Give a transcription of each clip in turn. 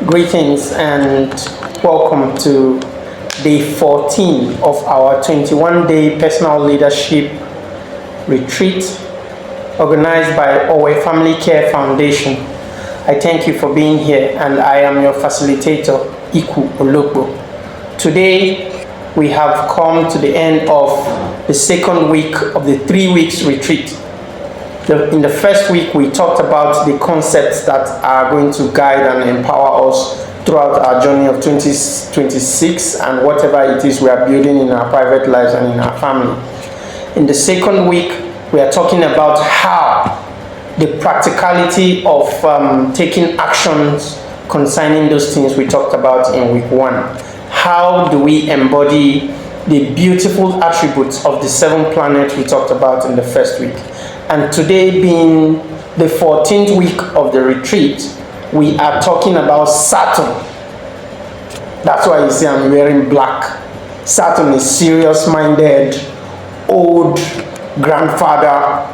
Greetings and welcome to day 14 of our 21-day personal leadership retreat organized by Owe Family Care Foundation. I thank you for being here, and I am your facilitator, Iku Ologbo. Today, we have come to the end of the second week of the 3 weeks retreat. In the first week, we talked about the concepts that are going to guide and empower us throughout our journey of 2026 and whatever it is we are building in our private lives and in our family. In the second week, we are talking about how the practicality of taking actions concerning those things we talked about in week 1. How do we embody the beautiful attributes of the 7 planets we talked about in the first week? And today, being the 14th week of the retreat, we are talking about Saturn. That's why you see I'm wearing black. Saturn is serious-minded, old grandfather,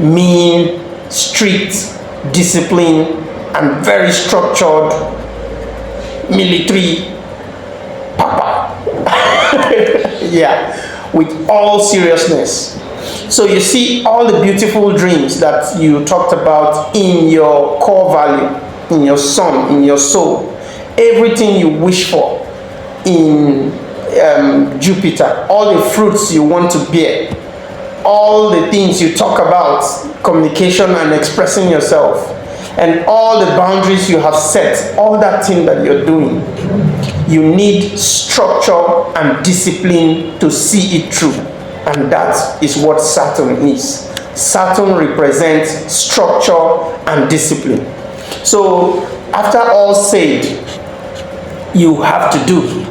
mean, strict, disciplined, and very structured military papa. Yeah, with all seriousness. So you see all the beautiful dreams that you talked about in your core value, in your sun, in your soul, everything you wish for in Jupiter, all the fruits you want to bear, all the things you talk about, communication and expressing yourself, and all the boundaries you have set, all that thing that you're doing, you need structure and discipline to see it through. And that is what Saturn is. Saturn represents structure and discipline. So after all said, you have to do.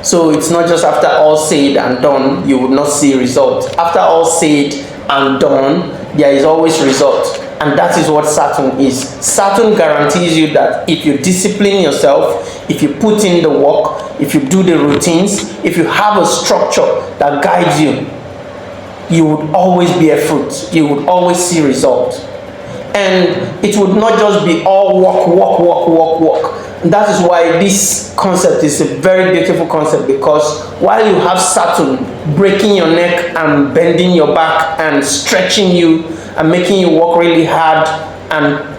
So it's not just after all said and done, you will not see results. After all said and done, there is always result. And that is what Saturn is. Saturn guarantees you that if you discipline yourself, if you put in the work, if you do the routines, if you have a structure that guides you, you would always bear fruit. You would always see results. And it would not just be all work. And that is why this concept is a very beautiful concept, because while you have Saturn breaking your neck and bending your back and stretching you and making you work really hard and,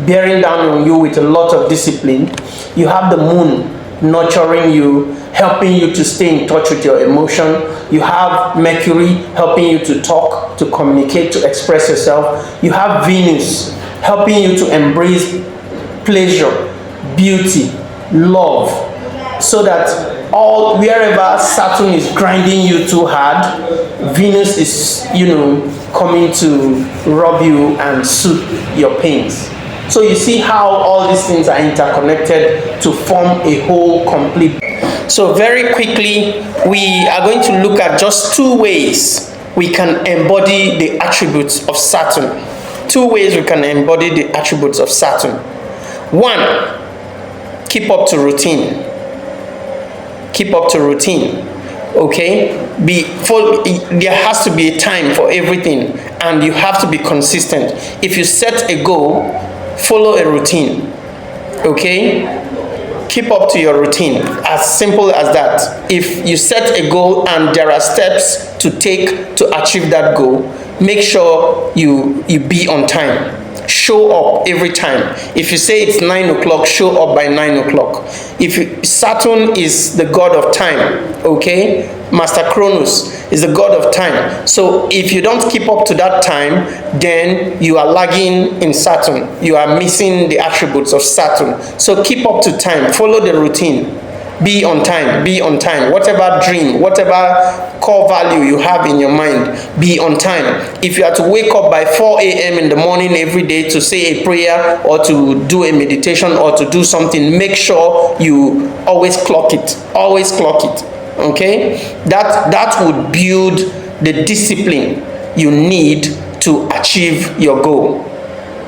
bearing down on you with a lot of discipline, you have the moon nurturing you, helping you to stay in touch with your emotion. You have Mercury helping you to talk, to communicate, to express yourself. You have Venus helping you to embrace pleasure, beauty, love, so that wherever Saturn is grinding you too hard, Venus is, coming to rub you and soothe your pains. So you see how all these things are interconnected to form a whole complete. So very quickly, we are going to look at just 2 ways we can embody the attributes of Saturn. 2 ways we can embody the attributes of Saturn. 1, keep up to routine. Keep up to routine. Okay? There has to be a time for everything, and you have to be consistent. If you set a goal, follow a routine. Okay? Keep up to your routine. As simple as that. If you set a goal and there are steps to take to achieve that goal, make sure you be on time. Show up every time. If you say it's 9 o'clock, show up by 9 o'clock. Saturn is the god of time, okay? Master Kronos is the god of time. So if you don't keep up to that time, then you are lagging in Saturn. You are missing the attributes of Saturn. So keep up to time. Follow the routine. Be on time. Be on time. Whatever dream, whatever core value you have in your mind, be on time. If you are to wake up by 4 a.m. in the morning every day to say a prayer or to do a meditation or to do something, make sure you always clock it. Always clock it. Okay? That would build the discipline you need to achieve your goal.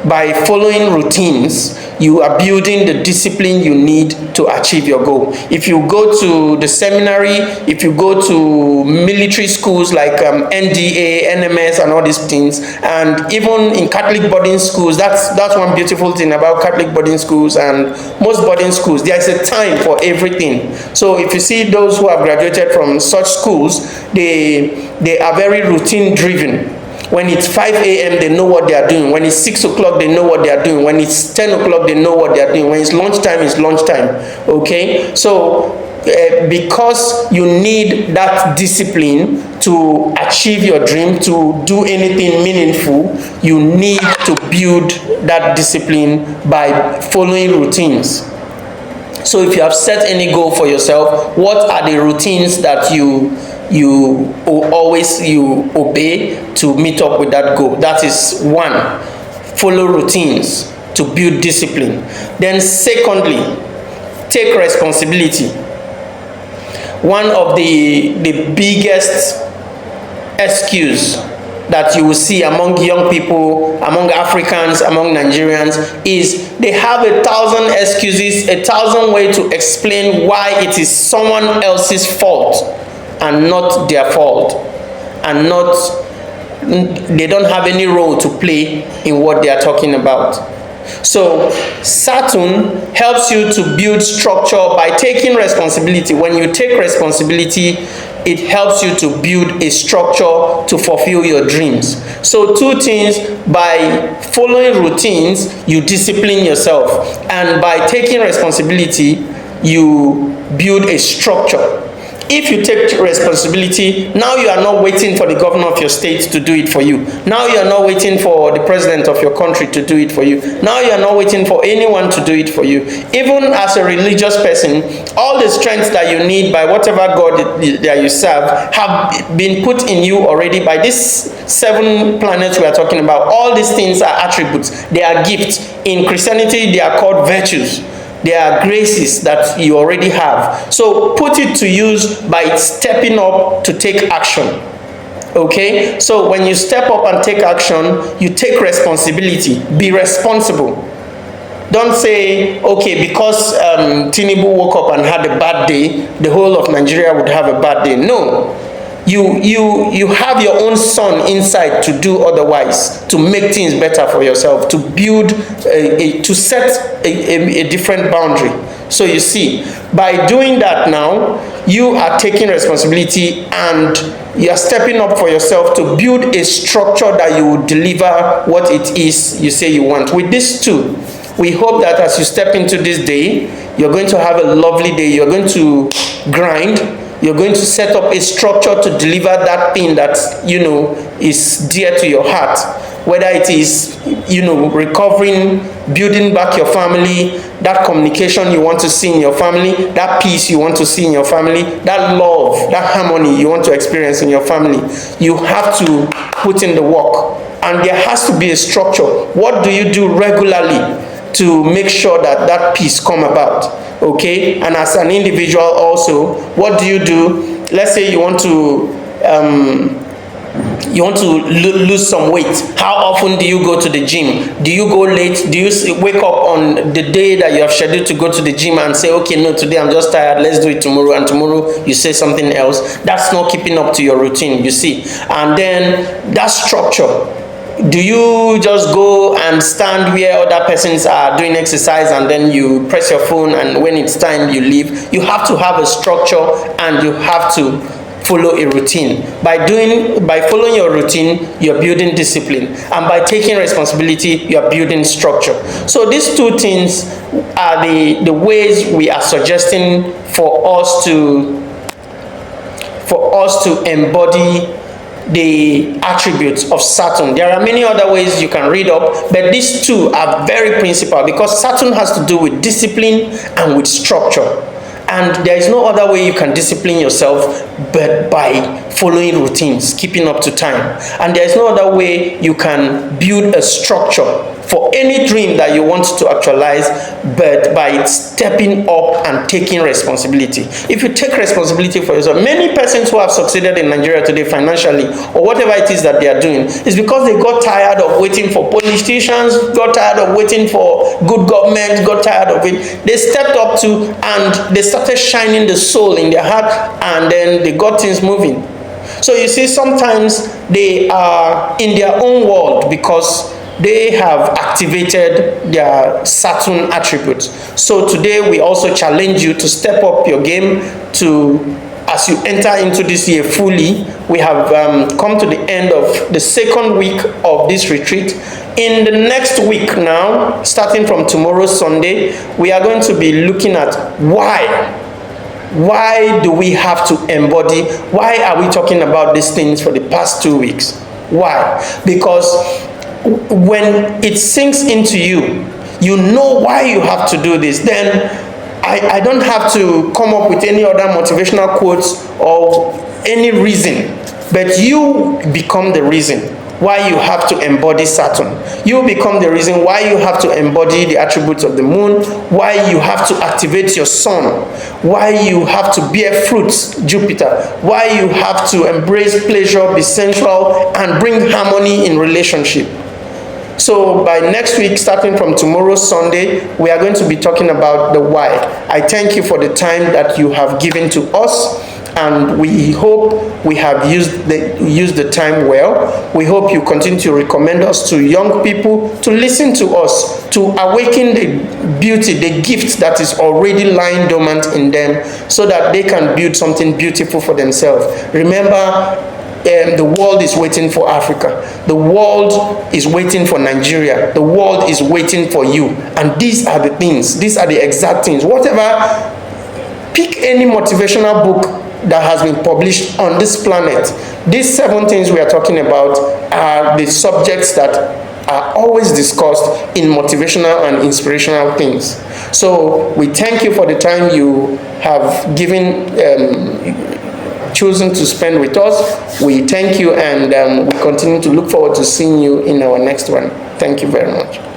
by following routines, you are building the discipline you need to achieve your goal. If you go to the seminary, if you go to military schools like NDA, NMS, and all these things, and even in Catholic boarding schools, that's one beautiful thing about Catholic boarding schools and most boarding schools. There is a time for everything. So if you see those who have graduated from such schools, they are very routine driven. When it's 5 a.m., they know what they are doing. When it's 6 o'clock, they know what they are doing. When it's 10 o'clock, they know what they are doing. When it's lunchtime, it's lunchtime. Okay? So, because you need that discipline to achieve your dream, to do anything meaningful, you need to build that discipline by following routines. So if you have set any goal for yourself, what are the routines that you always obey to meet up with that goal? That is one, follow routines to build discipline. Then secondly, take responsibility. One of the biggest excuse that you will see among young people, among Africans, among Nigerians, is they have 1,000 excuses, 1,000 ways to explain why it is someone else's fault and not their fault, and they don't have any role to play in what they are talking about. So Saturn helps you to build structure by taking responsibility. When you take responsibility, it helps you to build a structure to fulfill your dreams. So two things: by following routines, you discipline yourself, and by taking responsibility, you build a structure. If you take responsibility, now you are not waiting for the governor of your state to do it for you. Now you are not waiting for the president of your country to do it for you. Now you are not waiting for anyone to do it for you. Even as a religious person, all the strength that you need by whatever God that you serve have been put in you already by these 7 planets we are talking about. All these things are attributes. They are gifts. In Christianity, they are called virtues. There are graces that you already have. So put it to use by stepping up to take action. Okay? So when you step up and take action, you take responsibility. Be responsible. Don't say, okay, because Tinubu woke up and had a bad day, the whole of Nigeria would have a bad day. No. You have your own sun inside to do otherwise, to make things better for yourself, to build, to set a different boundary. So you see, by doing that now, you are taking responsibility and you are stepping up for yourself to build a structure that you will deliver what it is you say you want. With these two, we hope that as you step into this day, you're going to have a lovely day. You're going to grind. You're going to set up a structure to deliver that thing that, is dear to your heart. Whether it is, recovering, building back your family, that communication you want to see in your family, that peace you want to see in your family, that love, that harmony you want to experience in your family. You have to put in the work. And there has to be a structure. What do you do regularly to make sure that that peace come about? Okay, and as an individual also, what do you do? Let's say you want to lose some weight. How often do you go to the gym? Do you go late? Do you wake up on the day that you have scheduled to go to the gym and say, okay, no, today I'm just tired, let's do it tomorrow, and tomorrow you say something else? That's not keeping up to your routine, you see. And then that structure. Do you just go and stand where other persons are doing exercise and then you press your phone and when it's time you leave? You have to have a structure and you have to follow a routine. By following your routine, you're building discipline. And by taking responsibility, you're building structure. So these two things are the ways we are suggesting for us to embody the attributes of Saturn. There are many other ways you can read up, but these two are very principal because Saturn has to do with discipline and with structure. And there is no other way you can discipline yourself but by following routines, keeping up to time. And there is no other way you can build a structure for any dream that you want to actualize but by stepping up and taking responsibility. If you take responsibility for yourself, many persons who have succeeded in Nigeria today financially or whatever it is that they are doing is because they got tired of waiting for politicians, got tired of waiting for good government, got tired of it. They stepped up to and they started shining the soul in their heart, and then they got things moving. So you see, sometimes they are in their own world because they have activated their Saturn attributes. So today we also challenge you to step up your game to, as you enter into this year fully. We have come to the end of the second week of this retreat. In the next week now, starting from tomorrow Sunday, we are going to be looking at why. Why do we have to embody? Why are we talking about these things for the past 2 weeks? Why? Because when it sinks into you, you know why you have to do this. Then I don't have to come up with any other motivational quotes or any reason, but you become the reason why you have to embody Saturn. You become the reason why you have to embody the attributes of the moon, why you have to activate your sun, why you have to bear fruits, Jupiter, why you have to embrace pleasure, be sensual, and bring harmony in relationship. So by next week, starting from tomorrow Sunday, we are going to be talking about the why. I thank you for the time that you have given to us, and we hope we have used the time well. We hope you continue to recommend us to young people, to listen to us, to awaken the beauty, the gift that is already lying dormant in them, so that they can build something beautiful for themselves. Remember, the world is waiting for Africa. The world is waiting for Nigeria. The world is waiting for you. And these are the things. These are the exact things. Whatever, pick any motivational book that has been published on this planet. These 7 things we are talking about are the subjects that are always discussed in motivational and inspirational things. So we thank you for the time you have chosen to spend with us. We thank you, and we continue to look forward to seeing you in our next one. Thank you very much.